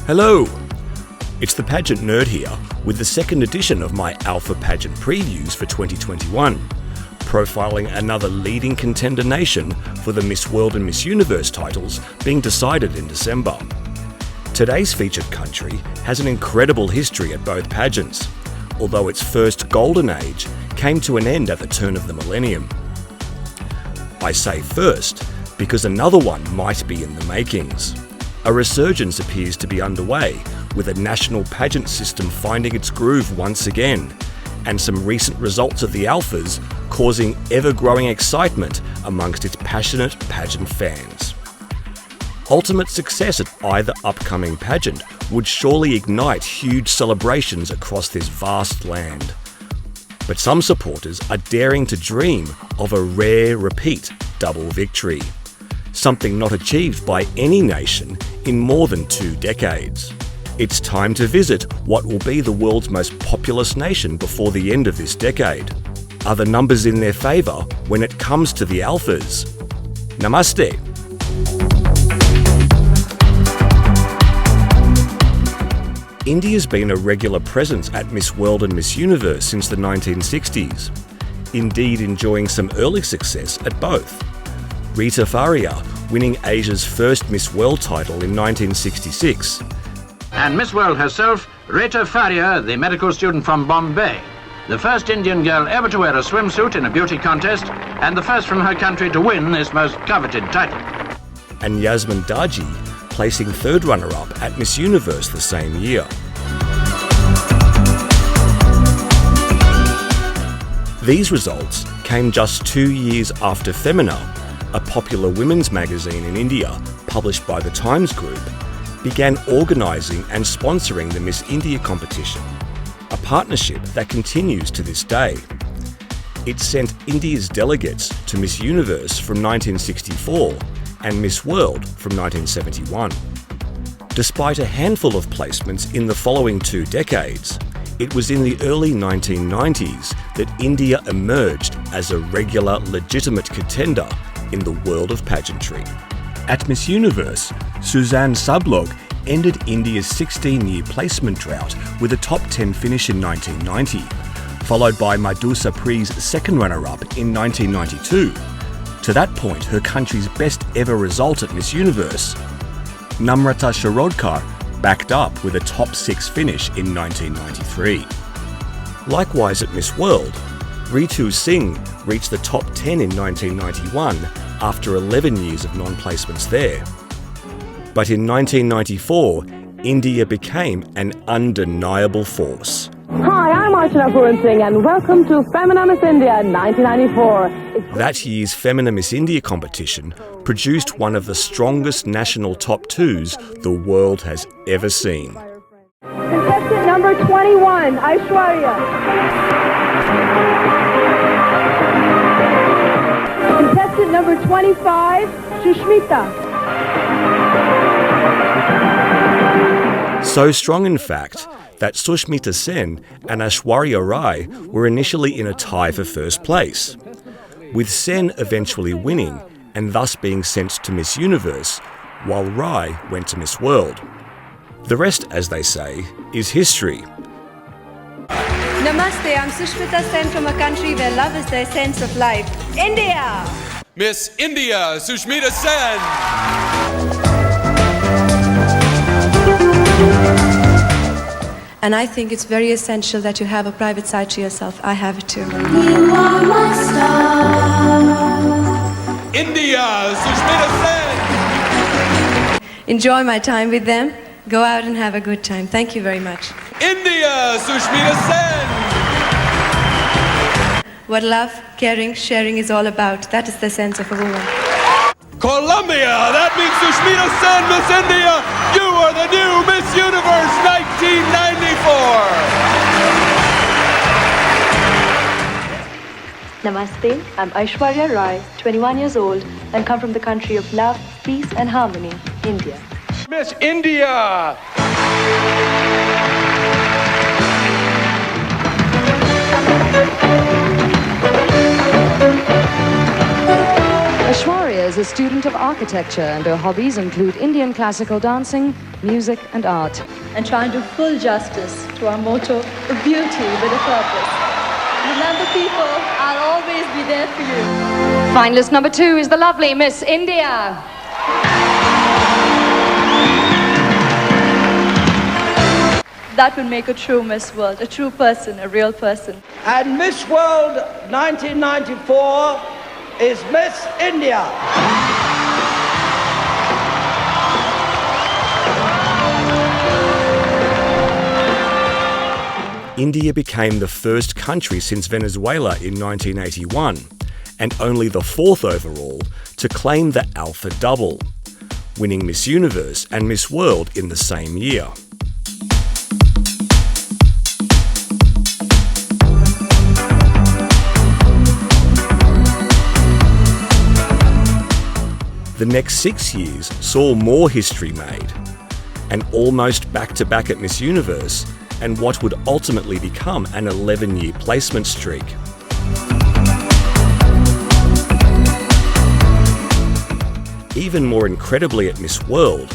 Hello! It's the Pageant Nerd here with the second edition of my Alpha Pageant previews for 2021, profiling another leading contender nation for the Miss World and Miss Universe titles being decided in December. Today's featured country has an incredible history at both pageants, although its first golden age came to an end at the turn of the millennium. I say first because another one might be in the makings. A resurgence appears to be underway, with a national pageant system finding its groove once again, and some recent results of the Alphas causing ever-growing excitement amongst its passionate pageant fans. Ultimate success at either upcoming pageant would surely ignite huge celebrations across this vast land. But some supporters are daring to dream of a rare repeat double victory, something not achieved by any nation in more than 2 decades. It's time to visit what will be the world's most populous nation before the end of this decade. Are the numbers in their favour when it comes to the Alphas? Namaste. India's been a regular presence at Miss World and Miss Universe since the 1960s, indeed enjoying some early success at both. Rita Faria winning Asia's first Miss World title in 1966. And Miss World herself, Rita Faria, the medical student from Bombay, the first Indian girl ever to wear a swimsuit in a beauty contest, and the first from her country to win this most coveted title. And Yasmin Daji placing third runner-up at Miss Universe the same year. These results came just 2 years after Femina, a popular women's magazine in India published by the Times Group, began organising and sponsoring the Miss India competition, a partnership that continues to this day. It sent India's delegates to Miss Universe from 1964 and Miss World from 1971. Despite a handful of placements in the following 2 decades, it was in the early 1990s that India emerged as a regular, legitimate contender in the world of pageantry. At Miss Universe, Suzanne Sablog ended India's 16-year placement drought with a top 10 finish in 1990, followed by Madhu Sapri's second runner-up in 1992. To that point, her country's best ever result at Miss Universe. Namrata Shirodkar backed up with a top 6 finish in 1993. Likewise at Miss World, Ritu Singh reached the top 10 in 1991 after 11 years of non-placements there. But in 1994, India became an undeniable force. Hi, I'm Archana Puran Singh and welcome to Femina Miss India 1994. That year's Femina Miss India competition produced one of the strongest national top 2s the world has ever seen. Contestant number 21, Aishwarya. Contestant number 25, Sushmita. So strong, in fact, that Sushmita Sen and Aishwarya Rai were initially in a tie for first place, with Sen eventually winning and thus being sent to Miss Universe, while Rai went to Miss World. The rest, as they say, is history. Namaste, I'm Sushmita Sen from a country where love is the essence of life. India! Miss India, Sushmita Sen! And I think it's very essential that you have a private side to yourself. I have it too. You are my star. India, Sushmita Sen! Enjoy my time with them. Go out and have a good time. Thank you very much. India, Sushmita Sen! What love, caring, sharing is all about. That is the sense of a woman. Colombia, that means Sushmita Sen, Miss India, you are the new Miss Universe 1994. Namaste, I'm Aishwarya Rai, 21 years old, and come from the country of love, peace and harmony, India. Miss India! Aishwarya is a student of architecture, and her hobbies include Indian classical dancing, music, and art. And trying to do full justice to our motto of beauty with a purpose. Remember, people, I'll always be there for you. Finalist number 2 is the lovely Miss India. That would make a true Miss World, a true person, a real person. And Miss World 1994 is Miss India. India became the first country since Venezuela in 1981, and only the 4th overall to claim the Alpha Double, winning Miss Universe and Miss World in the same year. The next 6 years saw more history made, and almost back-to-back at Miss Universe, and what would ultimately become an 11-year placement streak. Even more incredibly at Miss World,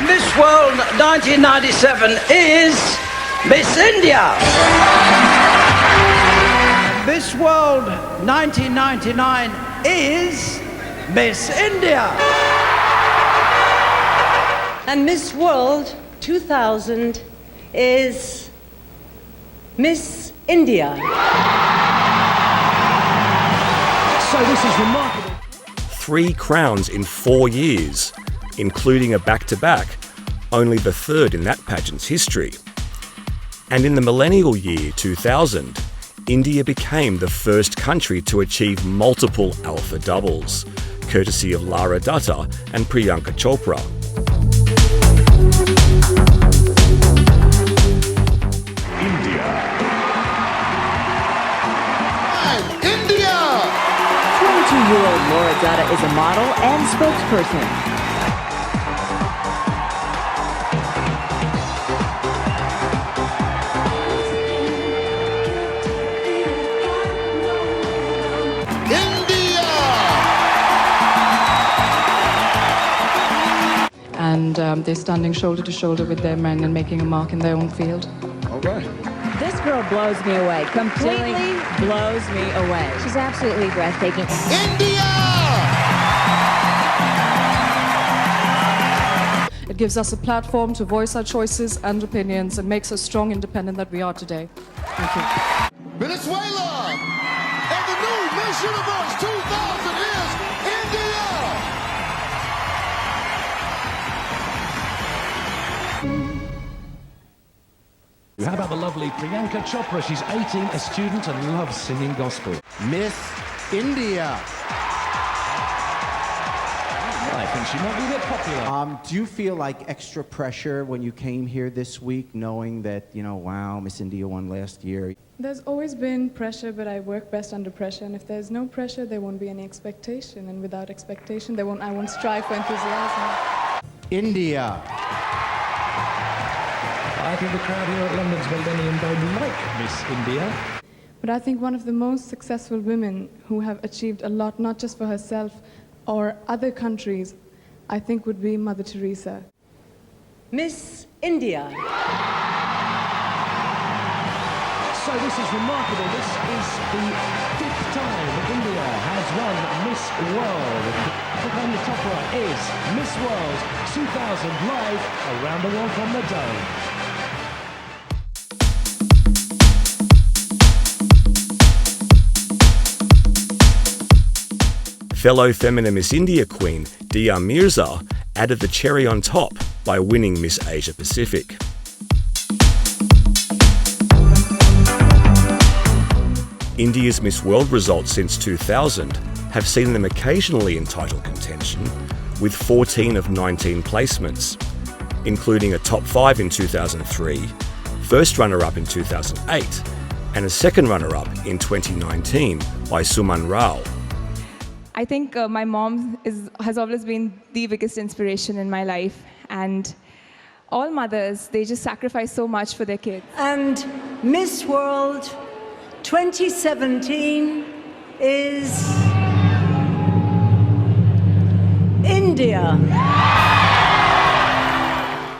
Miss World 1997 is Miss India. Miss World 1999 is Miss India. And Miss World 2000 is Miss India. So this is remarkable. 3 crowns in 4 years, including a back-to-back, only the 3rd in that pageant's history. And in the millennial year 2000, India became the first country to achieve multiple Alpha Doubles, courtesy of Lara Dutta and Priyanka Chopra. India! 22-year-old Laura Dutta is a model and spokesperson. And they're standing shoulder to shoulder with their men and making a mark in their own field. Okay. This girl blows me away. Completely blows me away. She's absolutely breathtaking. India! It gives us a platform to voice our choices and opinions and makes us strong, independent that we are today. Thank you. Venezuela! And the new Miss Universe 2000 is India! How about the lovely Priyanka Chopra? She's 18, a student, and loves singing gospel. Miss India. I think she might be a bit popular. Do you feel like extra pressure when you came here this week, knowing that, you know, wow, Miss India won last year? There's always been pressure, but I work best under pressure. And if there's no pressure, there won't be any expectation. And without expectation, I won't strive for enthusiasm. India. I think the crowd here at London's Millennium Dome like Miss India. But I think one of the most successful women who have achieved a lot, not just for herself or other countries, I think would be Mother Teresa. Miss India. So this is remarkable. This is the 5th time India has won Miss World. Priyanka Chopra is Miss World 2000 live around the world from the Dome. Fellow Femina Miss India queen Dia Mirza added the cherry on top by winning Miss Asia Pacific. India's Miss World results since 2000 have seen them occasionally in title contention, with 14 of 19 placements, including a top 5 in 2003, first runner-up in 2008, and a second runner-up in 2019 by Suman Rao. I think my mom has always been the biggest inspiration in my life, and all mothers, they just sacrifice so much for their kids. And Miss World 2017 is India.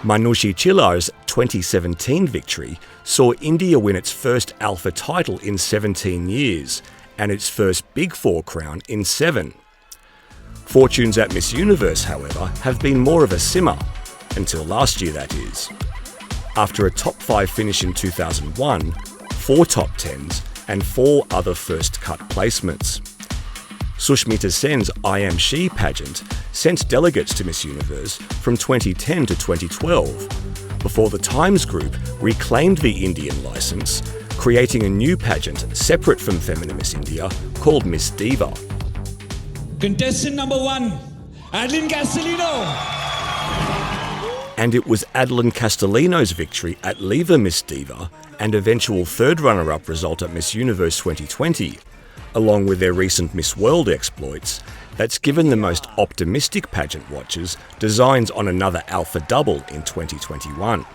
Manushi Chillar's 2017 victory saw India win its first Alpha title in 17 years and its first Big Four crown in 7. Fortunes at Miss Universe, however, have been more of a simmer, until last year that is. After a top 5 finish in 2001, 4 top 10s and 4 other first cut placements. Sushmita Sen's I Am She pageant sent delegates to Miss Universe from 2010 to 2012, before the Times Group reclaimed the Indian licence, creating a new pageant separate from Femina Miss India called Miss Diva. Contestant number 1, Adeline Castellino. And it was Adeline Castellino's victory at Leva Miss Diva and eventual third runner-up result at Miss Universe 2020, along with their recent Miss World exploits, that's given the most optimistic pageant watchers designs on another Alpha Double in 2021.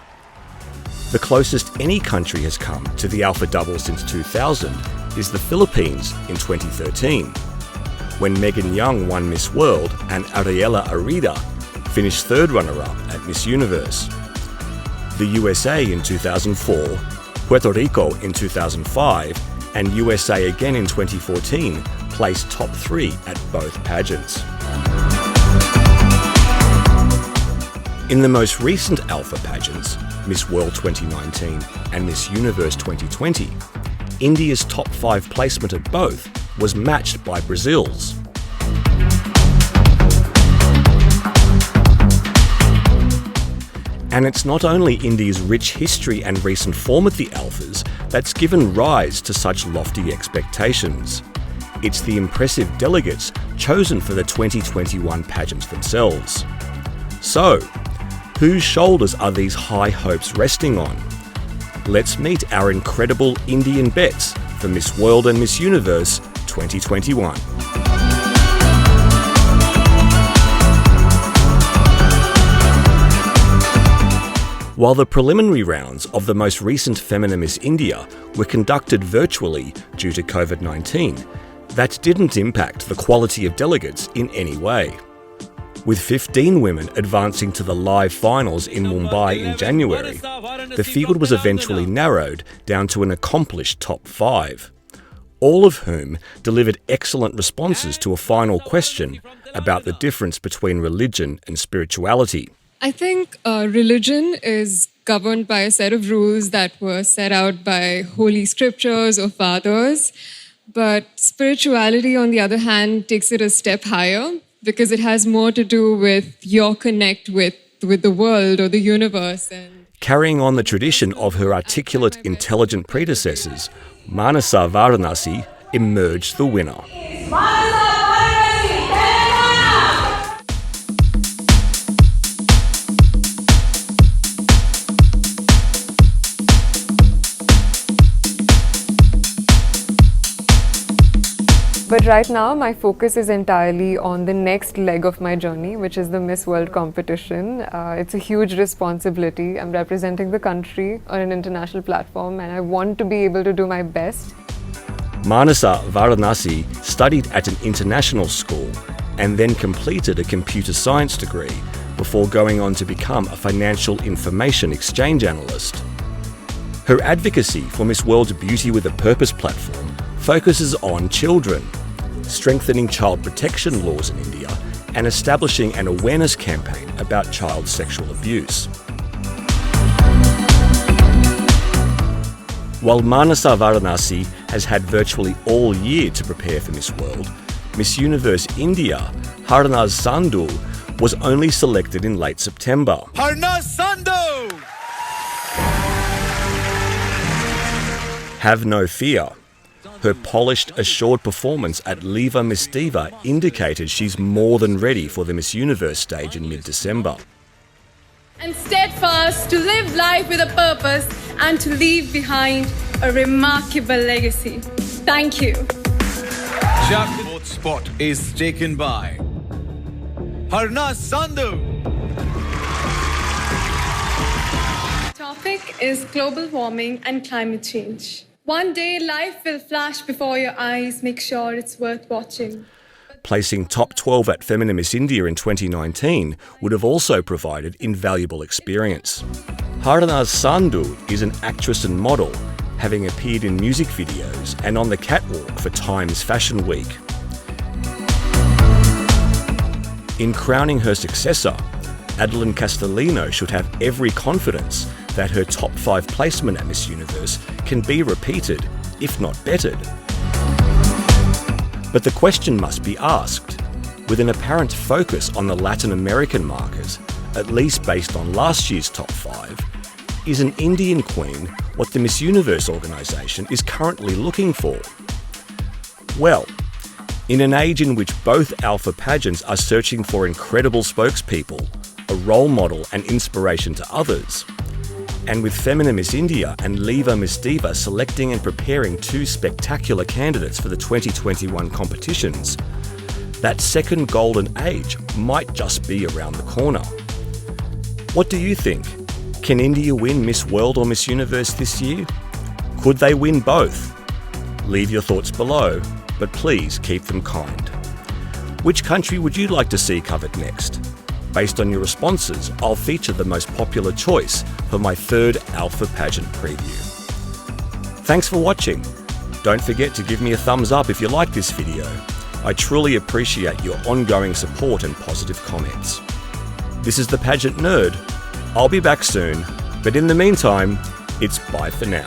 The closest any country has come to the Alpha Double since 2000 is the Philippines in 2013, when Megan Young won Miss World and Ariela Arida finished third runner-up at Miss Universe. The USA in 2004, Puerto Rico in 2005, and USA again in 2014 placed top 3 at both pageants. In the most recent Alpha pageants, Miss World 2019 and Miss Universe 2020, India's top 5 placement at both was matched by Brazil's. And it's not only India's rich history and recent form at the Alphas that's given rise to such lofty expectations. It's the impressive delegates chosen for the 2021 pageants themselves. So, whose shoulders are these high hopes resting on? Let's meet our incredible Indian bets for Miss World and Miss Universe 2021. While the preliminary rounds of the most recent Femina Miss India were conducted virtually due to COVID-19, that didn't impact the quality of delegates in any way. With 15 women advancing to the live finals in Mumbai in January, the field was eventually narrowed down to an accomplished top 5, all of whom delivered excellent responses to a final question about the difference between religion and spirituality. I think religion is governed by a set of rules that were set out by holy scriptures or fathers. But spirituality, on the other hand, takes it a step higher because it has more to do with your connect with the world or the universe. Carrying on the tradition of her articulate, intelligent predecessors, Manasa Varanasi emerged the winner. But right now, my focus is entirely on the next leg of my journey, which is the Miss World competition. It's a huge responsibility. I'm representing the country on an international platform, and I want to be able to do my best. Manasa Varanasi studied at an international school and then completed a computer science degree before going on to become a financial information exchange analyst. Her advocacy for Miss World Beauty with a Purpose platform focuses on children, strengthening child protection laws in India, and establishing an awareness campaign about child sexual abuse. While Manasa Varanasi has had virtually all year to prepare for Miss World, Miss Universe India, Harnaz Sandhu, was only selected in late September. Harnaz Sandhu! Have no fear. Her polished, assured performance at Leva Miss Diva indicated she's more than ready for the Miss Universe stage in mid-December. And steadfast to live life with a purpose and to leave behind a remarkable legacy. Thank you. Fourth spot is taken by Harnaz Sandhu. Topic is global warming and climate change. One day life will flash before your eyes. Make sure it's worth watching. Placing top 12 at Femina Miss India in 2019 would have also provided invaluable experience. Harnaaz Sandhu is an actress and model, having appeared in music videos and on the catwalk for Times Fashion Week. In crowning her successor, Adeline Castellino should have every confidence that her top 5 placement at Miss Universe can be repeated, if not bettered. But the question must be asked, with an apparent focus on the Latin American market, at least based on last year's top 5, is an Indian queen what the Miss Universe organisation is currently looking for? Well, in an age in which both alpha pageants are searching for incredible spokespeople, a role model and inspiration to others, and with Femina Miss India and Leva Miss Diva selecting and preparing 2 spectacular candidates for the 2021 competitions, that second golden age might just be around the corner. What do you think? Can India win Miss World or Miss Universe this year? Could they win both? Leave your thoughts below, but please keep them kind. Which country would you like to see covered next? Based on your responses, I'll feature the most popular choice for my 3rd Alpha Pageant preview. Thanks for watching. Don't forget to give me a thumbs up if you like this video. I truly appreciate your ongoing support and positive comments. This is the Pageant Nerd. I'll be back soon, but in the meantime, it's bye for now.